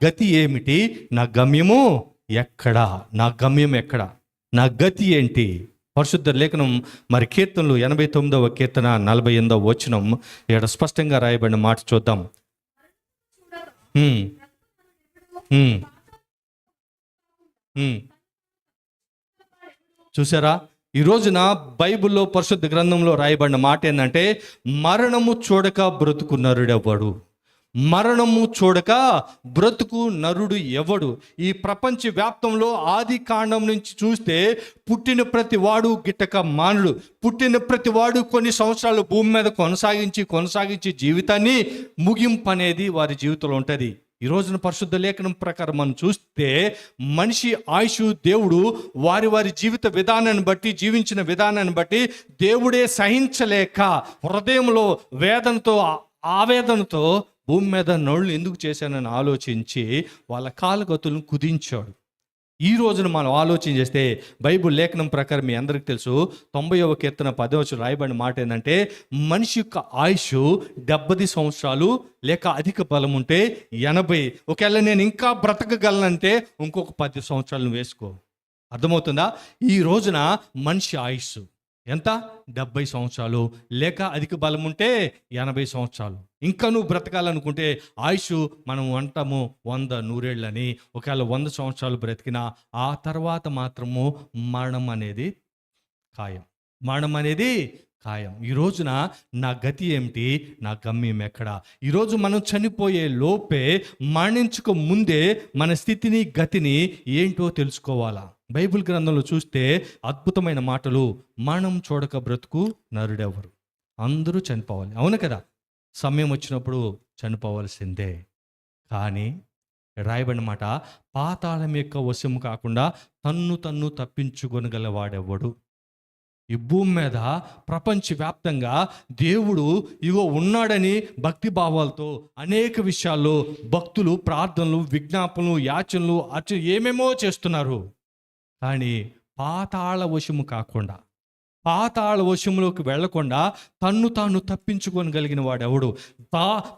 గతి ఏమిటి, నా గమ్యము ఎక్కడా, నా గమ్యం ఎక్కడా, నా గతి ఏంటి? పరిశుద్ధ లేఖనం మరి కీర్తనలు 89వ కీర్తన 48వ వచనం ఇక్కడ స్పష్టంగా రాయబడిన మాట చూద్దాం. చూసారా, ఈ రోజున బైబిల్లో పరిశుద్ధ గ్రంథంలో రాయబడిన మాట ఏంటంటే, మరణము చూడక బ్రతుకు నరుడెవడు, మరణము చూడక బ్రతుకు నరుడు ఎవడు. ఈ ప్రపంచ వ్యాప్తంలో ఆది కాండం నుంచి చూస్తే పుట్టిన ప్రతి వాడు గిట్టక మానుడు, పుట్టిన ప్రతి వాడు కొన్ని సంవత్సరాలు భూమి మీద కొనసాగించి జీవితాన్ని ముగింపు అనేది వారి జీవితంలో ఉంటుంది. ఈ రోజున పరిశుద్ధ లేఖనం ప్రకారం మనం చూస్తే మనిషి ఆయుష్ దేవుడు వారి జీవిత విధానాన్ని బట్టి, జీవించిన విధానాన్ని బట్టి దేవుడే సహించలేక హృదయంలో వేదనతో ఆవేదనతో భూమి మీద నోళ్ళు ఎందుకు చేశానని ఆలోచించి వాళ్ళ కాలగతులను కుదించాడు. ఈ రోజున మనం ఆలోచన చేస్తే బైబిల్ లేఖనం ప్రకారం మీ అందరికీ తెలుసు, 90వ కీర్తన 10వ వచనం రాయబడిన మాట ఏంటంటే, మనిషి యొక్క ఆయుష్ 70 సంవత్సరాలు లేక అధిక బలం ఉంటే 80. ఒకవేళ నేను ఇంకా బ్రతకగలనంటే ఇంకొక 10 సంవత్సరాలను వేసుకో. అర్థమవుతుందా? ఈ రోజున మనిషి ఆయుష్ ఎంత? 70 సంవత్సరాలు లేక అధిక బలం ఉంటే 80 సంవత్సరాలు. ఇంకా నువ్వు బ్రతకాలనుకుంటే ఆయుష్ మనం అంటాము 100 100 ఒకవేళ 100 సంవత్సరాలు బ్రతికినా ఆ తర్వాత మాత్రము మరణం అనేది ఖాయం, మరణం అనేది ఖాయం. ఈ రోజున నా గతి ఏమిటి, నా గమ్యం ఎక్కడ? ఈరోజు మనం చనిపోయే లోపే, మరణించక ముందే మన స్థితిని గతిని ఏంటో తెలుసుకోవాలా. బైబిల్ గ్రంథంలో చూస్తే అద్భుతమైన మాటలు, మరణం చూడక బ్రతుకు నరుడెవరు, అందరూ చనిపోవాలి. అవును కదా, సమయం వచ్చినప్పుడు చనిపోవాల్సిందే. కానీ రాయబడిన మాట, పాతాళం యొక్క వశము కాకుండా తన్ను తప్పించుకొనగలవాడెవడు? ఈ భూమి మీద ప్రపంచవ్యాప్తంగా దేవుడు ఇగో ఉన్నాడని భక్తి భావాలతో అనేక విషయాల్లో భక్తులు ప్రార్థనలు, విజ్ఞాపనలు, యాచనలు ఏమేమో చేస్తున్నారు. కానీ పాతాళ వశము కాకుండా, పాతాళ వశములోకి వెళ్లకుండా తాను తప్పించుకోగలిగిన వాడెవడు?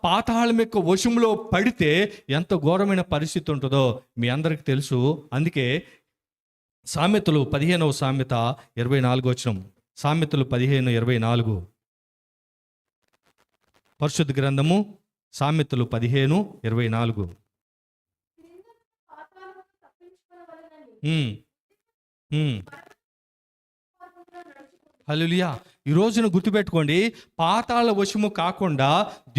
పాతాళం యొక్క వశములో పడితే ఎంత ఘోరమైన పరిస్థితి ఉంటుందో మీ అందరికీ తెలుసు. అందుకే సామెతలు 15వ సామెత 24వ వచనం, సామెతలు 15:24 పరిశుద్ధ గ్రంథము, సామెతలు 15:24. హల్లెలూయా. ఈ రోజున గుర్తుపెట్టుకోండి, పాతాళ వశము కాకుండా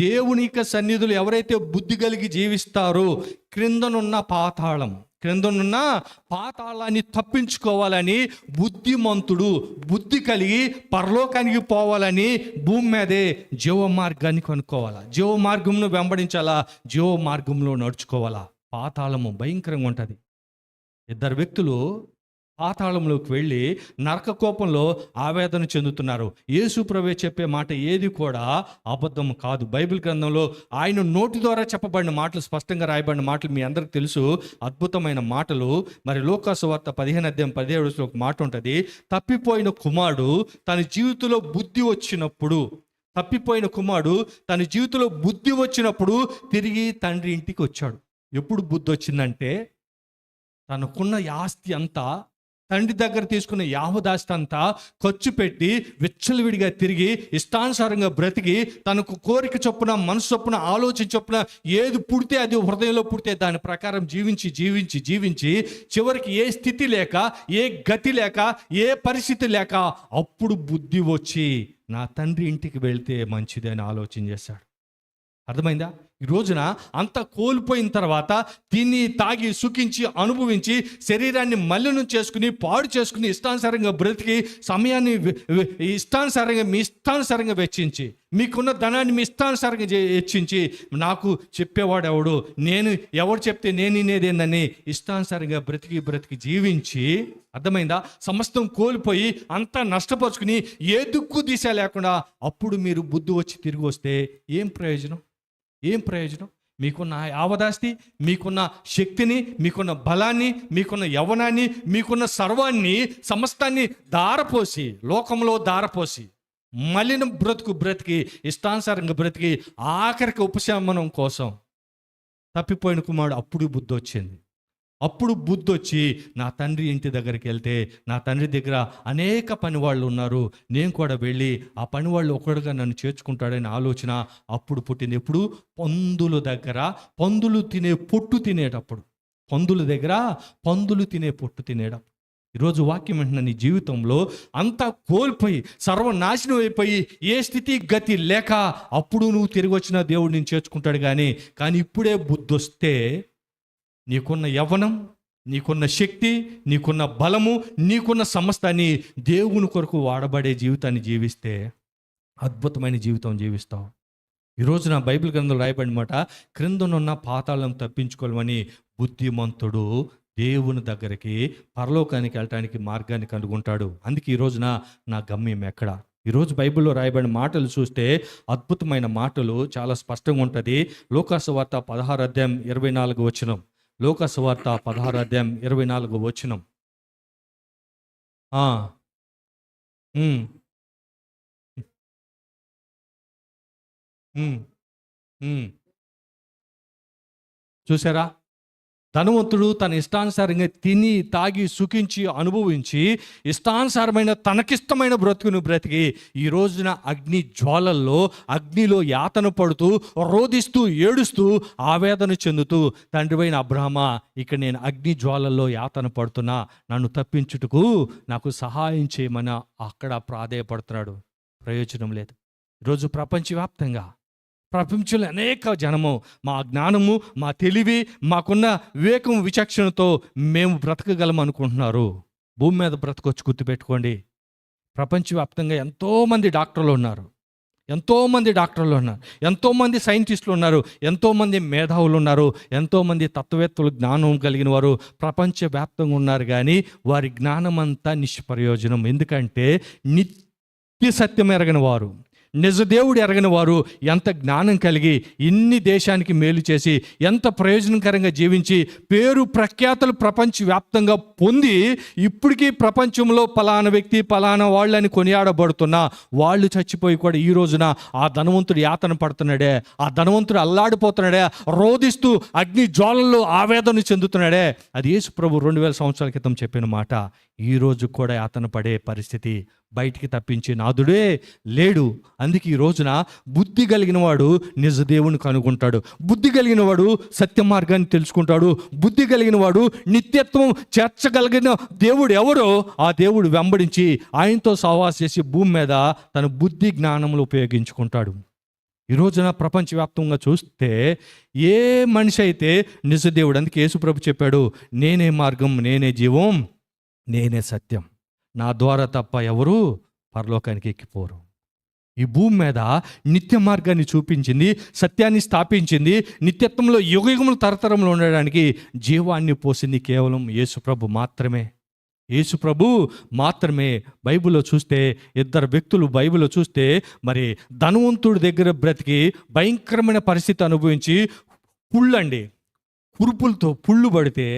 దేవుని యొక్క సన్నిధులు ఎవరైతే బుద్ధి కలిగి జీవిస్తారో, క్రిందనున్న పాతాళాన్ని తప్పించుకోవాలని బుద్ధిమంతుడు బుద్ధి కలిగి పరలోకానికి పోవాలని భూమి మీదే జీవ మార్గాన్ని కనుక్కోవాలా, జీవ మార్గంను వెంబడించాలా, జీవ మార్గంలో నడుచుకోవాలా. పాతాళము భయంకరంగా ఉంటుంది. 2 వ్యక్తులు పాతాళంలోకి వెళ్ళి నరక కోపంలో ఆవేదన చెందుతున్నారు. యేసు ప్రభువే చెప్పే మాట ఏది కూడా అబద్ధం కాదు. బైబిల్ గ్రంథంలో ఆయన నోటి ద్వారా చెప్పబడిన మాటలు, స్పష్టంగా రాయబడిన మాటలు మీ అందరికి తెలుసు. అద్భుతమైన మాటలు. మరి లూకా సువార్త 15:17 ఒక మాట ఉంటుంది, తప్పిపోయిన కుమారుడు తన జీవితంలో బుద్ధి వచ్చినప్పుడు తిరిగి తండ్రి ఇంటికి వచ్చాడు. ఎప్పుడు బుద్ధి వచ్చిందంటే, తనకున్న ఆస్తి అంతా, తండ్రి దగ్గర తీసుకున్న యావదాస్తి అంతా ఖర్చు పెట్టి విచ్చలవిడిగా తిరిగి ఇష్టానుసారంగా బ్రతికి, తనకు కోరిక చొప్పున, మనసు చొప్పున, ఆలోచన చొప్పున ఏది పుడితే అది హృదయంలో పుడితే దాని ప్రకారం జీవించి చివరికి ఏ స్థితి లేక, ఏ గతి లేక, ఏ పరిస్థితి లేక అప్పుడు బుద్ధి వచ్చి నా తండ్రి ఇంటికి వెళ్తే మంచిది అని ఆలోచన చేశాడు. అర్థమైందా? ఈ రోజున అంతా కోల్పోయిన తర్వాత తిని తాగి సుఖించి అనుభవించి శరీరాన్ని మలినం చేసుకుని పాడు చేసుకుని ఇష్టానుసారంగా బ్రతికి సమయాన్ని మీ ఇష్టానుసారంగా వెచ్చించి, మీకున్న ధనాన్ని మీ ఇష్టానుసారంగా వెచ్చించి, నాకు చెప్పేవాడు ఎవడు, ఎవడు చెప్తే నేను వినేదేందని ఇష్టానుసారంగా బ్రతికి జీవించి, అర్థమైందా, సమస్తం కోల్పోయి అంతా నష్టపరుచుకుని ఏ దిక్కు దిశ లేకుండా అప్పుడు మీరు బుద్ధి వచ్చి తిరిగి వస్తే ఏం ప్రయోజనం? మీకున్న యావదాస్తి, మీకున్న శక్తిని, మీకున్న బలాన్ని, మీకున్న యవ్వనాన్ని, మీకున్న సర్వాన్ని, సమస్తాన్ని లోకంలో దారపోసి మలిన బ్రతికి ఇష్టానుసారంగా బ్రతికి ఆఖరికి ఉపశమనం కోసం తప్పిపోయిన కుమారుడు అప్పుడు బుద్ధి వచ్చింది. అప్పుడు బుద్ధి వచ్చి నా తండ్రి ఇంటి దగ్గరికి వెళ్తే నా తండ్రి దగ్గర అనేక పనివాళ్ళు ఉన్నారు, నేను కూడా వెళ్ళి ఆ పనివాళ్ళు ఒకడుగా నన్ను చేర్చుకుంటాడని ఆలోచన అప్పుడు పుట్టింది. ఎప్పుడు? పందుల దగ్గర పందులు తినే పొట్టు తినేటప్పుడు. పందుల దగ్గర పందులు తినే పొట్టు తినేటప్పుడు. ఈరోజు వాక్యం వెంటనే నీ జీవితంలో అంతా కోల్పోయి సర్వనాశనం అయిపోయి ఏ స్థితి గతి లేక అప్పుడు నువ్వు తిరిగి వచ్చిన దేవుడు నేను చేర్చుకుంటాడు. కానీ ఇప్పుడే బుద్ధి వస్తే నీకున్న యవ్వనం, నీకున్న శక్తి, నీకున్న బలము, నీకున్న సమస్తాన్ని దేవుని కొరకు వాడబడే జీవితాన్ని జీవిస్తే అద్భుతమైన జీవితం జీవిస్తావు. ఈరోజు నా బైబిల్ గ్రంథంలో రాయబడిన మాట, క్రిందనున్న పాతాళం తప్పించుకోవాలని బుద్ధిమంతుడు దేవుని దగ్గరికి పరలోకానికి వెళ్ళటానికి మార్గాన్ని కనుగొంటాడు. అందుకే ఈ రోజున నా గమ్యం ఎక్కడ? ఈరోజు బైబిల్లో రాయబడిన మాటలు చూస్తే అద్భుతమైన మాటలు, చాలా స్పష్టంగా ఉంటుంది. లూకాసు వార్త 16:24 లూకాసు వార్త 16:24 ఉమ్, ఉమ్, ఉమ్. చూసారా? ధనవంతుడు తన ఇష్టానుసారంగా తిని తాగి సుఖించి అనుభవించి ఇష్టానుసారమైన తనకిష్టమైన బ్రతుకును బ్రతికి ఈ రోజున అగ్ని జ్వాలల్లో అగ్నిలో యాతన పడుతూ రోదిస్తూ ఏడుస్తూ ఆవేదన చెందుతూ, తండ్రివైన అబ్రహమా, ఇక నేను అగ్ని జ్వాలల్లో యాతన పడుతున్నా, నన్ను తప్పించుటకు నాకు సహాయం చేయమని అక్కడ ప్రాధేయపడుతున్నాడు. ప్రయోజనం లేదు. ఈరోజు ప్రపంచంలో అనేక జనము మా జ్ఞానము, మా తెలివి, మాకున్న వివేకం, విచక్షణతో మేము బ్రతకగలం అనుకుంటున్నారు. భూమి మీద బ్రతకొచ్చి గుర్తుపెట్టుకోండి, ప్రపంచవ్యాప్తంగా ఎంతోమంది డాక్టర్లు ఉన్నారు, ఎంతోమంది సైంటిస్టులు ఉన్నారు, ఎంతోమంది మేధావులు ఉన్నారు, ఎంతోమంది తత్వవేత్తలు, జ్ఞానం కలిగిన వారు ప్రపంచవ్యాప్తంగా ఉన్నారు. కానీ వారి జ్ఞానం అంతా నిష్ప్రయోజనం. ఎందుకంటే నిత్య సత్యం ఎరగని వారు, నిజదేవుడు ఎరగని వారు ఎంత జ్ఞానం కలిగి ఇన్ని దేశానికి మేలు చేసి ఎంత ప్రయోజనకరంగా జీవించి పేరు ప్రఖ్యాతలు ప్రపంచవ్యాప్తంగా పొంది ఇప్పటికీ ప్రపంచంలో పలానా వ్యక్తి పలానా వాళ్ళని కొనియాడబడుతున్నా వాళ్ళు చచ్చిపోయి కూడా ఈ రోజున ఆ ధనవంతుడు యాతన పడుతున్నాడే, ఆ ధనవంతుడు అల్లాడిపోతున్నాడే, రోదిస్తూ అగ్ని జ్వాలల్లో ఆవేదన చెందుతున్నాడే. అది యేసు ప్రభు 2000 సంవత్సరాల క్రితం చెప్పిన మాట. ఈ రోజు కూడా యాతన పడే పరిస్థితి, బయటికి తప్పించే నాదుడే లేడు. అందుకే ఈ రోజున బుద్ధి కలిగిన వాడు నిజ దేవుని కనుగొంటాడు, బుద్ధి కలిగిన వాడు సత్య మార్గాన్ని తెలుసుకుంటాడు, బుద్ధి కలిగిన వాడు నిత్యత్వం చేర్చగలిగిన దేవుడు ఎవరో ఆ దేవుడు వెంబడించి ఆయనతో సహవాసం చేసి భూమి మీద తన బుద్ధి జ్ఞానములు ఉపయోగించుకుంటాడు. ఈ రోజున ప్రపంచవ్యాప్తంగా చూస్తే ఏ మనిషి అయితే నిజ దేవుడు, అందుకే యేసుప్రభు చెప్పాడు, నేనే మార్గం, నేనే జీవం, నేనే సత్యం, నా ద్వారా తప్ప ఎవరు పరలోకానికి ఎక్కిపోరు. ఈ భూమి మీద నిత్య మార్గాన్ని చూపించింది, సత్యాన్ని స్థాపించింది, నిత్యత్వంలో యుగయుగములు తరతరంలో ఉండడానికి జీవాన్ని పోసింది కేవలం యేసుప్రభు మాత్రమే. యేసుప్రభు మాత్రమే. బైబిల్లో చూస్తే ఇద్దరు వ్యక్తులు బైబిల్లో చూస్తే, మరి ధనవంతుడి దగ్గర బ్రతికి భయంకరమైన పరిస్థితి అనుభవించి కురుపులతో పుళ్ళు పడితే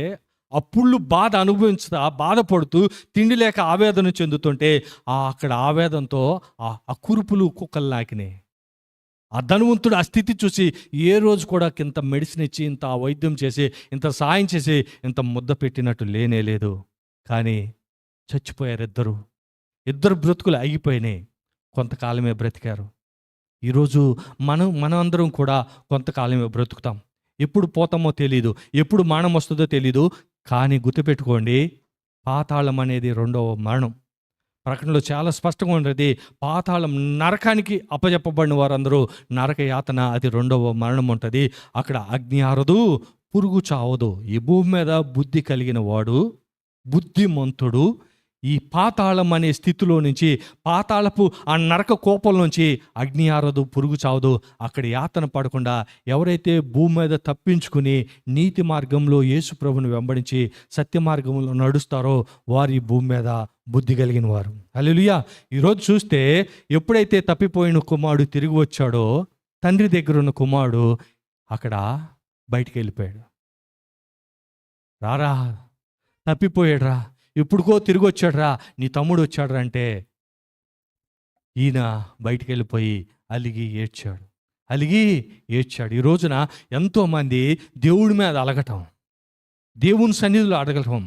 ఆ పుళ్ళు బాధ అనుభవించుతా బాధపడుతూ తిండి లేక ఆవేదన చెందుతుంటే అక్కడ ఆవేదనతో ఆ కురుపులు కుక్కలు నాకినాయి. ఆ ధనవంతుడు ఆ స్థితి చూసి ఏ రోజు కూడా ఇంత మెడిసిన్ ఇచ్చి, ఇంత వైద్యం చేసి, ఇంత సాయం చేసి, ఇంత ముద్ద పెట్టినట్టు లేనే లేదు. కానీ చచ్చిపోయారు ఇద్దరు బ్రతుకులు ఆగిపోయినాయి. కొంతకాలమే బ్రతికారు. ఈరోజు మనమందరం కూడా కొంతకాలమే బ్రతుకుతాం. ఎప్పుడు పోతామో తెలీదు, ఎప్పుడు మరణం వస్తుందో తెలీదు. కానీ గుర్తుపెట్టుకోండి, పాతాళం అనేది రెండవ మరణం. ప్రకటనలో చాలా స్పష్టంగా ఉంటుంది, పాతాళం నరకానికి అప్పచెప్పబడిన వారందరూ నరక యాతన, అది రెండవ మరణం ఉంటుంది. అక్కడ అగ్ని ఆరదు, పురుగు చావదు. ఈ భూమి మీద బుద్ధి కలిగిన వాడు, బుద్ధిమంతుడు ఈ పాతాళం అనే స్థితిలో నుంచి, పాతాళపు ఆ నరక కోపం నుంచి అగ్ని ఆరదు, పురుగు చావదు, అక్కడ యాతన పడకుండా ఎవరైతే భూమి మీద తప్పించుకుని నీతి మార్గంలో యేసు ప్రభుని వెంబడించి సత్య మార్గంలో నడుస్తారో వారి భూమి మీద బుద్ధి కలిగిన వారు. హల్లెలూయా. ఈరోజు చూస్తే ఎప్పుడైతే తప్పిపోయిన కుమారుడు తిరిగి వచ్చాడో, తండ్రి దగ్గర ఉన్న కుమారుడు అక్కడ బయటికి వెళ్ళిపోయాడు. రారా, తప్పిపోయాడు రా, ఇప్పుడుకో తిరిగి వచ్చాడురా, నీ తమ్ముడు వచ్చాడురా అంటే ఈయన బయటికి వెళ్ళిపోయి అలిగి ఏడ్చాడు. అలిగి ఏడ్చాడు. ఈ రోజున ఎంతోమంది దేవుడి మీద అలగటం, దేవుని సన్నిధిలో అడగటం,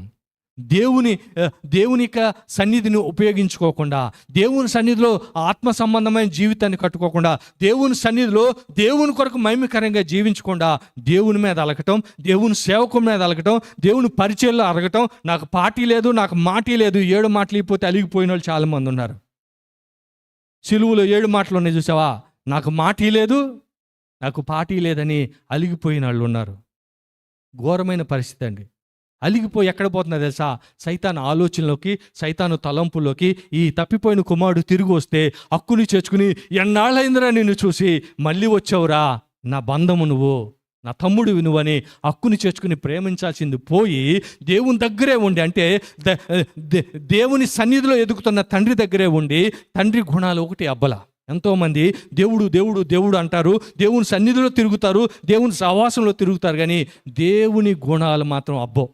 దేవుని యొక్క సన్నిధిని ఉపయోగించుకోకుండా, దేవుని సన్నిధిలో ఆత్మ సంబంధమైన జీవితాన్ని కట్టుకోకుండా, దేవుని సన్నిధిలో దేవుని కొరకు మహిమకరంగా జీవించకుండా దేవుని మీద అలగటం, దేవుని సేవకుల మీద అలగటం, దేవుని పరిచయంలో అడగటం. నాకు పార్టీ లేదు, నాకు మాటీ లేదు. 7 మాటలు అయిపోతే అలిగిపోయిన వాళ్ళు చాలామంది ఉన్నారు. సిలువలో 7 మాటలు ఉన్నాయి చూసావా? నాకు మాటీ లేదు, నాకు పార్టీ లేదని అలిగిపోయిన వాళ్ళు ఉన్నారు. ఘోరమైన పరిస్థితి అండి. అలిగిపోయి ఎక్కడ పోతున్నా తెలుసా? సైతాను ఆలోచనలోకి, సైతాను తలంపులోకి. ఈ తప్పిపోయిన కుమారుడు తిరిగి వస్తే హక్కుని చేర్చుకుని, ఎన్నాళ్ళైందిరా నిన్ను చూసి, మళ్ళీ వచ్చావురా, నా బంధము నువ్వు, నా తమ్ముడివి నువ్వని హక్కుని చేర్చుకుని ప్రేమించాల్సింది పోయి దేవుని దగ్గరే ఉండి, అంటే దేవుని సన్నిధిలో ఎదుగుతున్న తండ్రి దగ్గరే ఉండి, తండ్రి గుణాలు ఒకటి అబ్బల. ఎంతోమంది దేవుడు దేవుడు దేవుడు అంటారు, దేవుని సన్నిధిలో తిరుగుతారు, దేవుని సహవాసంలో తిరుగుతారు, కానీ దేవుని గుణాలు మాత్రం అబ్బో.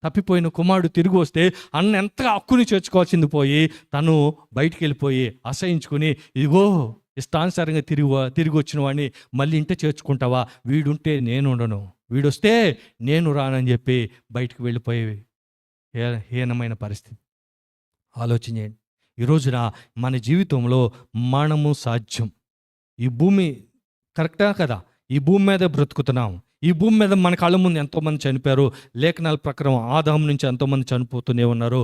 తప్పిపోయిన కుమారుడు తిరిగి వస్తే అన్న ఎంతగా హక్కుని చేర్చుకోవాల్సింది పోయి తను బయటికి వెళ్ళిపోయి అసహించుకుని, ఇదిగో ఇష్టానుసారంగా తిరిగి వచ్చిన వాడిని మళ్ళీ ఇంటే చేర్చుకుంటావా? వీడుంటే నేను ఉండను, వీడొస్తే నేను రానని చెప్పి బయటికి వెళ్ళిపోయి హీనమైన పరిస్థితి. ఆలోచన చేయండి. ఈ రోజున మన జీవితంలో మరణము సాధ్యం. ఈ భూమి కరెక్టా కదా? ఈ భూమి మీద బ్రతుకుతున్నాం. ఈ భూమి మీద మన కళ్ళ ముందు ఎంతోమంది చనిపోయారు. లేఖనాల ప్రకారం ఆదాము నుంచి ఎంతోమంది చనిపోతూనే ఉన్నారు.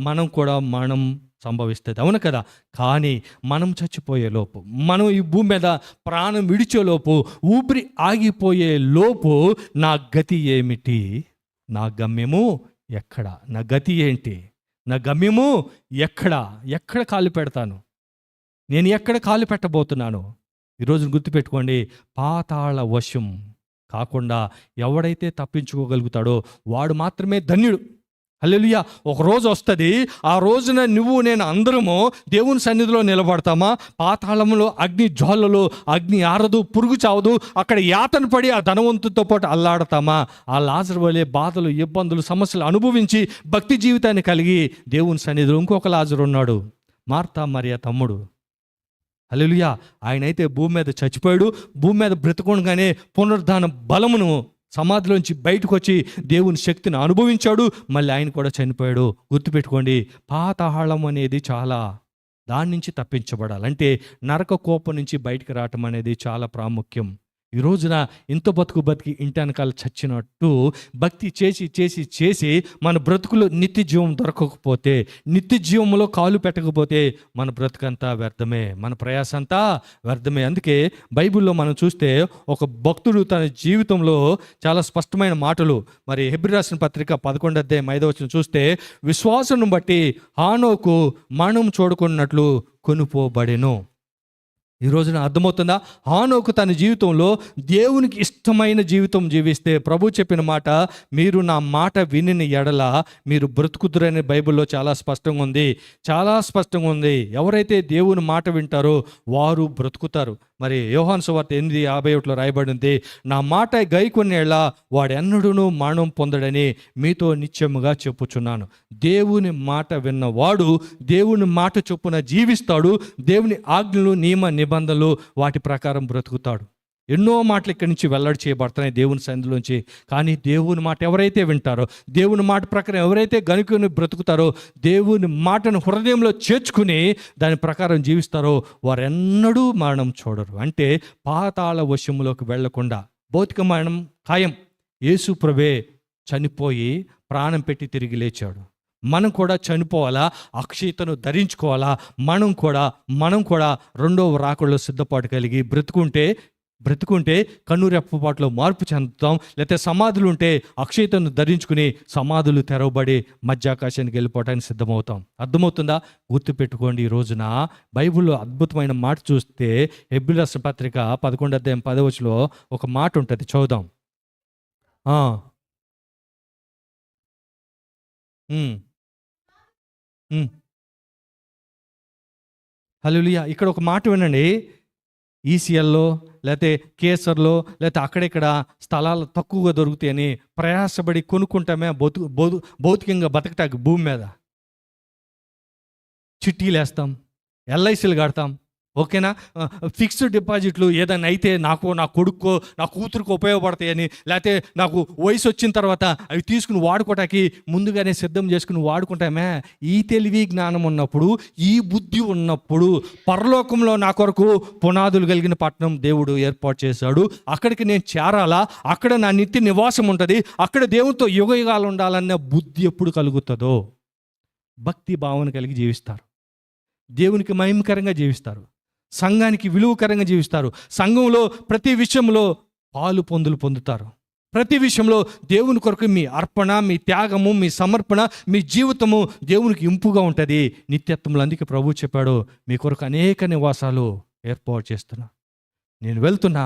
మనం కూడా మరణం సంభవిస్తుంది, అవును కదా? కానీ మనం చచ్చిపోయే లోపు, మనం ఈ భూమి మీద ప్రాణం విడిచే లోపు, ఊపిరి ఆగిపోయే లోపు నా గతి ఏమిటి? నా గమ్యము ఎక్కడ? నా గతి ఏంటి? నా గమ్యము ఎక్కడ కాలు పెడతాను? నేను ఎక్కడ కాలు పెట్టబోతున్నాను? ఈరోజు గుర్తుపెట్టుకోండి, పాతాళ వశం కాకుండా ఎవడైతే తప్పించుకోగలుగుతాడో వాడు మాత్రమే ధన్యుడు. హల్లెలూయా. ఒక రోజు వస్తుంది, ఆ రోజున నువ్వు నేను అందరము దేవుని సన్నిధిలో నిలబడతామా? పాతాళంలో అగ్ని జ్వాలలో అగ్ని ఆరదు, పురుగు చావదు, అక్కడ యాతన పడి ఆ ధనవంతుతో పాటు అల్లాడతామా? ఆ లాజరు వలె బాధలు, ఇబ్బందులు, సమస్యలు అనుభవించి భక్తి జీవితాన్ని కలిగి దేవుని సన్నిధిలో ఇంకొక లాజరు ఉన్నాడు, మార్తా మరియ తమ్ముడు. హల్లెలూయా. ఆయన అయితే భూమి మీద చచ్చిపోయాడు, భూమి మీద బ్రతుకుండగానే పునరుద్ధాన బలమును సమాధిలోంచి బయటకు వచ్చి దేవుని శక్తిని అనుభవించాడు. మళ్ళీ ఆయన కూడా చనిపోయాడు. గుర్తుపెట్టుకోండి, పాతాళం అనేది దాని నుంచి తప్పించబడాలంటే నరక కోపం నుంచి బయటకు రావటం అనేది చాలా ప్రాముఖ్యం. ఈ రోజున ఇంత బతికి ఇంటి వెనకాల చచ్చినట్టు భక్తి చేసి మన బ్రతుకులో నిత్య జీవం దొరకకపోతే, నిత్య జీవంలో కాలు పెట్టకపోతే మన బ్రతుకంతా వ్యర్థమే, మన ప్రయాస అంతా వ్యర్థమే. అందుకే బైబిల్లో మనం చూస్తే ఒక భక్తుడు తన జీవితంలో చాలా స్పష్టమైన మాటలు, మరి హెబ్రీ రాసిన పత్రిక 11:5 చూస్తే, విశ్వాసం బట్టి హానోకు మరణం చూడకున్నట్లు కొనుపోబడెను. ఈ రోజున అర్థమవుతుందా? హానోకు తన జీవితంలో దేవునికి ఇష్టమైన జీవితం జీవిస్తే, ప్రభు చెప్పిన మాట, మీరు నా మాట విని ఎడల మీరు బ్రతుకుతురని బైబిల్లో చాలా స్పష్టంగా ఉంది. ఎవరైతే దేవుని మాట వింటారో వారు బ్రతుకుతారు. మరి యోహాను సువార్త 8:51 రాయబడింది, నా మాట గైకొనేళ్ళ వాడెన్నడూనూ మరణం పొందడని మీతో నిత్యముగా చెప్పుచున్నాను. దేవుని మాట విన్నవాడు దేవుని మాట చొప్పున జీవిస్తాడు. దేవుని ఆజ్ఞలు, నియమ నిబంధనలు వాటి ప్రకారం బ్రతుకుతాడు. ఎన్నో మాటలు ఇక్కడి నుంచి వెల్లడి చేయబడుతున్నాయి దేవుని సన్నిధిలోంచి. కానీ దేవుని మాట ఎవరైతే వింటారో, దేవుని మాట ప్రకారం ఎవరైతే గనుకొని బ్రతుకుతారో, దేవుని మాటను హృదయంలో చేర్చుకుని దాని ప్రకారం జీవిస్తారో వారెన్నడూ మరణం చూడరు. అంటే పాతాళ వశములోకి వెళ్లకుండా భౌతిక మరణం ఖాయం. యేసు ప్రభువే చనిపోయి ప్రాణం పెట్టి తిరిగి లేచాడు. మనం కూడా చనిపోవాలా, అక్షయతను ధరించుకోవాలా. మనం కూడా రెండవ రాకడలో సిద్ధపాటు కలిగి బ్రతుకుంటే కన్నురెప్పపాటులో మార్పు చెందుతాం. లేకపోతే సమాధులు ఉంటే అక్షయతను ధరించుకుని సమాధులు తెరవబడి మధ్యాకాశానికి వెళ్ళిపోవటానికి సిద్ధమవుతాం. అర్థమవుతుందా? గుర్తుపెట్టుకోండి. ఈ రోజున బైబిల్లో అద్భుతమైన మాట చూస్తే, హెబ్రీ రాసిన పత్రిక 11:10 ఒక మాట ఉంటుంది, చదువుదాం. హల్లెలూయా. ఇక్కడ ఒక మాట వినండి. ఈసీఎల్లో లేకపోతే కేసర్లో లేకపోతే అక్కడిక్కడ స్థలాలు తక్కువగా దొరుకుతాయని ప్రయాసపడి కొనుక్కుంటామే భౌతికంగా బతకటానికి. భూమి మీద చిట్టీలు వేస్తాం, ఎల్ఐసీలు కడతాం, ఓకేనా? ఫిక్స్డ్ డిపాజిట్లు ఏదైనా అయితే నాకు, నా కొడుక్కో, నా కూతురుకో ఉపయోగపడతాయని, లేకపోతే నాకు వయసు వచ్చిన తర్వాత అవి తీసుకుని వాడుకోవటానికి ముందుగానే సిద్ధం చేసుకుని వాడుకుంటామే. ఈ తెలివి జ్ఞానం ఉన్నప్పుడు, ఈ బుద్ధి ఉన్నప్పుడు, పరలోకంలో నా కొరకు పునాదులు కలిగిన పట్టణం దేవుడు ఏర్పాటు చేశాడు. అక్కడికి నేను చేరాలా, అక్కడ నా నిత్య నివాసం ఉంటుంది, అక్కడ దేవునితో యుగయుగాలు ఉండాలన్న బుద్ధి ఎప్పుడు కలుగుతుందో భక్తి భావన కలిగి జీవిస్తారు. దేవునికి మహిమకరంగా జీవిస్తారు. సంఘానికి విలువకరంగా జీవిస్తారు. సంఘంలో ప్రతి విషయంలో పాలు పొందుతారు. ప్రతి విషయంలో దేవుని కొరకు మీ అర్పణ, మీ త్యాగము, మీ సమర్పణ, మీ జీవితము దేవునికి ఇంపుగా ఉంటుంది. నిత్యత్వంలో అందుకే ప్రభువు చెప్పాడు, మీ కొరకు అనేక నివాసాలు ఏర్పాటు చేస్తున్నా, నేను వెళ్తున్నా,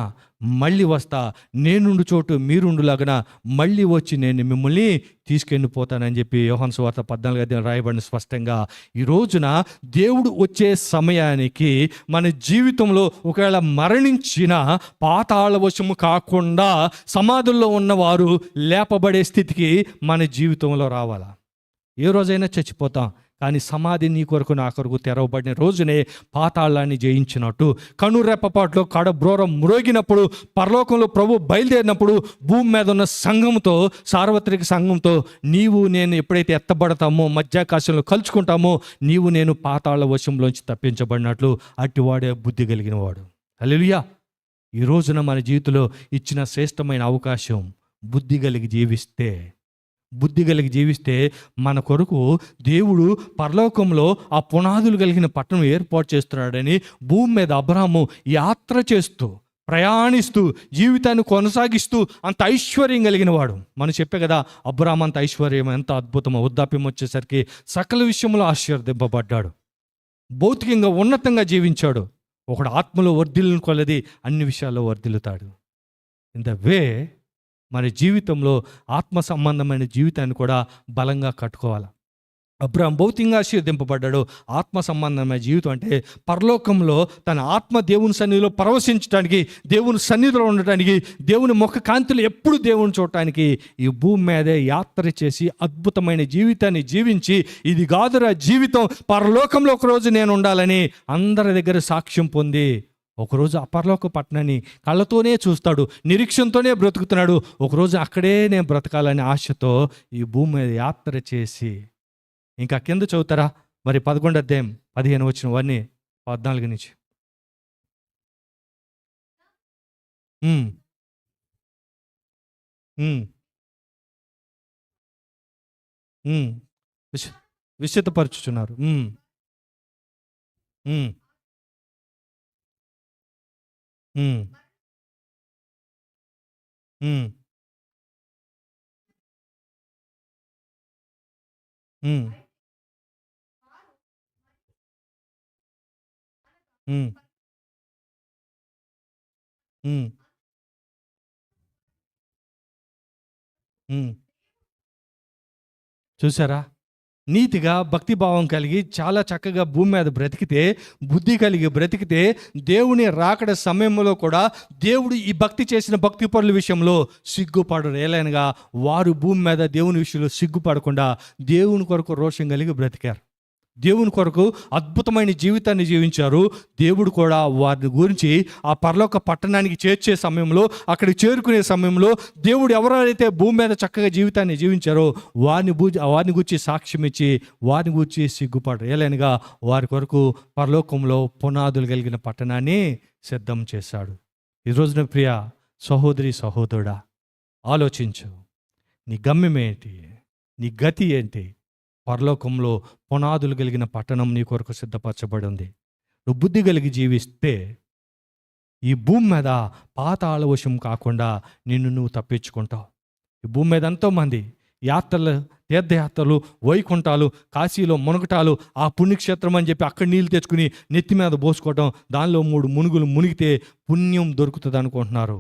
మళ్ళీ వస్తా, నేనుండు చోటు మీరుండులాగన మళ్ళీ వచ్చి నేను మిమ్మల్ని తీసుకెళ్ళిపోతానని చెప్పి యోహాను సువార్త 14 రాయబడిన స్పష్టంగా. ఈ రోజున దేవుడు వచ్చే సమయానికి మన జీవితంలో ఒకవేళ మరణించిన పాతాళ వశము కాకుండా సమాధుల్లో ఉన్నవారు లేపబడే స్థితికి మన జీవితంలో రావాలా. ఏ రోజైనా చచ్చిపోతాం, కానీ సమాధి నీ కొరకు నా కొరకు తెరవబడిన రోజునే పాతాళాన్ని జయించినట్టు, కనురెప్పపాట్లో కడబ్రోరం మ్రోగినప్పుడు, పరలోకంలో ప్రభు బయలుదేరినప్పుడు భూమి మీద ఉన్న సంఘంతో, సార్వత్రిక సంఘంతో నీవు నేను ఎప్పుడైతే ఎత్తబడతామో, మధ్యాకాశంలో కలుసుకుంటామో, నీవు నేను పాతాళ వశంలోంచి తప్పించబడినట్లు అట్టివాడే బుద్ధి కలిగిన వాడు. హల్లెలూయా. ఈ రోజున మన జీవితంలో ఇచ్చిన శ్రేష్టమైన అవకాశం బుద్ధి కలిగి జీవిస్తే మన కొరకు దేవుడు పరలోకంలో ఆ పునాదులు కలిగిన పట్టణం ఏర్పాటు చేస్తున్నాడని భూమి మీద అబ్రాహాము యాత్ర చేస్తూ, ప్రయాణిస్తూ, జీవితాన్ని కొనసాగిస్తూ అంత ఐశ్వర్యం కలిగిన వాడు. మనం చెప్పే కదా, అబ్రాహాము అంత ఐశ్వర్యం ఎంత అద్భుతమో. వృద్ధాప్యం వచ్చేసరికి సకల విషయంలో ఆశీర్వదింపబడ్డాడు. భౌతికంగా ఉన్నతంగా జీవించాడు. ఒకడు ఆత్మలో వర్ధిల్లుని కొలది అన్ని విషయాల్లో వర్ధిల్లుతాడు. ఇన్ ద వే మన జీవితంలో ఆత్మ సంబంధమైన జీవితాన్ని కూడా బలంగా కట్టుకోవాలి. అబ్రాహాము భౌతికంగా ఆశీర్వదింపబడ్డాడు. ఆత్మ సంబంధమైన జీవితం అంటే పరలోకంలో తన ఆత్మ దేవుని సన్నిధిలో పరవశించడానికి, దేవుని సన్నిధిలో ఉండటానికి, దేవుని ముఖ కాంతిలో ఎప్పుడు దేవుని చూడటానికి ఈ భూమి మీదే యాత్ర చేసి అద్భుతమైన జీవితాన్ని జీవించి, ఇది కాదురా జీవితం, పరలోకంలో ఒకరోజు నేను ఉండాలని అందరి దగ్గర సాక్ష్యం పొంది ఒకరోజు అపరలోక పట్టణాన్ని కళ్ళతోనే చూస్తాడు, నిరీక్షణతోనే బ్రతుకుతున్నాడు. ఒకరోజు అక్కడే నేను బ్రతకాలనే ఆశతో ఈ భూమి మీద యాత్ర చేసి, ఇంకా కింద చదువుతారా మరి 11వ అధ్యాయం 15 వచ్చిన వారిని 14 నుంచి. విశుద్ధపరచుచున్నారు. చూసారా, నీతిగా భక్తిభావం కలిగి చాలా చక్కగా భూమి మీద బ్రతికితే, బుద్ధి కలిగి బ్రతికితే, దేవుని రాకడ సమయంలో కూడా దేవుడు ఈ భక్తి చేసిన భక్తి పరుల విషయంలో సిగ్గుపడరు. ఏలైనగా వారు భూమి మీద దేవుని విషయంలో సిగ్గుపడకుండా దేవుని కొరకు రోషం కలిగి బ్రతికారు. దేవుని కొరకు అద్భుతమైన జీవితాన్ని జీవించారు. దేవుడు కూడా వారి గురించి ఆ పరలోక పట్టణానికి చేర్చే సమయంలో, అక్కడికి చేరుకునే సమయంలో దేవుడు ఎవరైతే భూమి మీద చక్కగా జీవితాన్ని జీవించారో వారిని గురించి సాక్ష్యం ఇచ్చి, వారిని గురించి సిగ్గుపడరు. ఏలైనగా వారి కొరకు పరలోకంలో పునాదులు కలిగిన పట్టణాన్ని సిద్ధం చేశాడు. ఈ రోజున ప్రియ సహోదరి సహోదరుడా, ఆలోచించు, నీ గమ్యం ఏంటి, నీ గతి ఏంటి? పరలోకంలో పునాదులు కలిగిన పట్టణం నీ కొరకు సిద్ధపరచబడి ఉంది. నువ్వు బుద్ధి కలిగి జీవిస్తే ఈ భూమి మీద పాతాళ వశం కాకుండా నిన్ను నువ్వు తప్పించుకుంటావు. ఈ భూమి మీద ఎంతోమంది యాత్రలు, తీర్థయాత్రలు, వైకుంఠాలు, కాశీలో మునగటాలు, ఆ పుణ్యక్షేత్రం అని చెప్పి అక్కడ నీళ్ళు తెచ్చుకుని నెత్తి మీద పోసుకోవటం, దానిలో 3 మునుగులు మునిగితే పుణ్యం దొరుకుతుంది అనుకుంటున్నారు.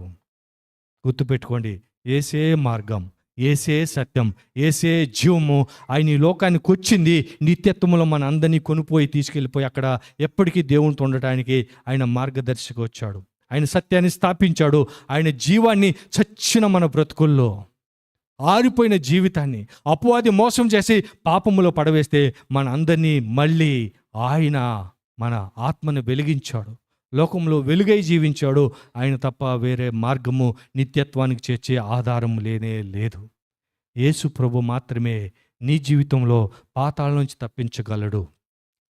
గుర్తుపెట్టుకోండి, ఏసే మార్గం, ఏసే సత్యం, ఏసే జీవము. ఆయన ఈ లోకానికి వచ్చింది నిత్యత్వంలో మన అందరినీ కొనిపోయి తీసుకెళ్ళిపోయి అక్కడ ఎప్పటికీ దేవునితో ఉండటానికి ఆయన మార్గదర్శిగా వచ్చాడు. ఆయన సత్యాన్ని స్థాపించాడు. ఆయన జీవాన్ని చచ్చిన మన బ్రతుకుల్లో, ఆరిపోయిన జీవితాన్ని అపవాది మోసం చేసి పాపములో పడవేస్తే మన అందరినీ మళ్ళీ ఆయన మన ఆత్మను వెలిగించాడు, లోకంలో వెలుగై జీవించాడు. ఆయన తప్ప వేరే మార్గము నిత్యత్వానికి చేర్చే ఆధారం లేనే లేదు. యేసు ప్రభు మాత్రమే నీ జీవితంలో పాతాళం నుంచి తప్పించగలడు.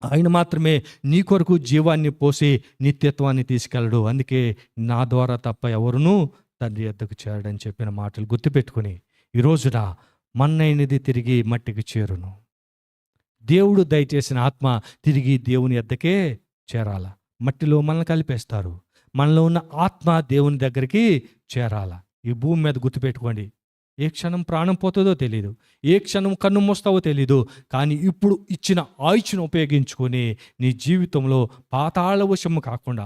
ఆయన మాత్రమే నీ కొరకు జీవాన్ని పోసి నిత్యత్వాన్ని తీసుకెళ్ళడు. అందుకే నా ద్వారా తప్ప ఎవరునూ తండ్రి యొద్దకు చేరడని చెప్పిన మాటలు గుర్తుపెట్టుకుని ఈ రోజున మన్నైనది తిరిగి మట్టికి చేరును. దేవుడు దయచేసిన ఆత్మ తిరిగి దేవుని యొద్దకే చేరాల. మట్టిలో మనల్ని కలిపేస్తారు, మనలో ఉన్న ఆత్మ దేవుని దగ్గరికి చేరాల. ఈ భూమి మీద గుర్తుపెట్టుకోండి, ఏ క్షణం ప్రాణం పోతుందో తెలీదు, ఏ క్షణం కన్ను మూస్తావో తెలీదు. కానీ ఇప్పుడు ఇచ్చిన ఆయుష్ను ఉపయోగించుకొని నీ జీవితంలో పాతాళ వశము కాకుండా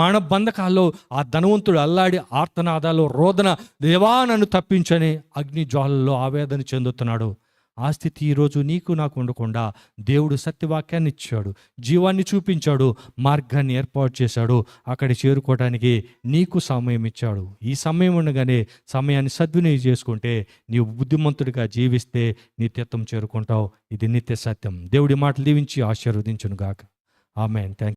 మన బంధకాల్లో ఆ ధనవంతుడు అల్లాడి ఆర్తనాదాలు రోదన, దేవా నన్ను తప్పించని అగ్ని జ్వాలల్లో ఆవేదన చెందుతున్నాడు. ఆ స్థితి ఈరోజు నీకు నాకు ఉండకుండా దేవుడు సత్యవాక్యాన్ని ఇచ్చాడు, జీవాన్ని చూపించాడు, మార్గాన్ని ఏర్పాటు చేశాడు. అక్కడ చేరుకోవడానికి నీకు సమయం ఇచ్చాడు. ఈ సమయం ఉండగానే సమయాన్ని సద్వినియోగం చేసుకుంటే నీవు బుద్ధిమంతుడిగా జీవిస్తే నిత్యత్వం చేరుకుంటావు. ఇది నిత్య సత్యం. దేవుడి మాటలు దీవించి ఆశీర్వదించును గాక. ఆమేన్. థాంక్యూ.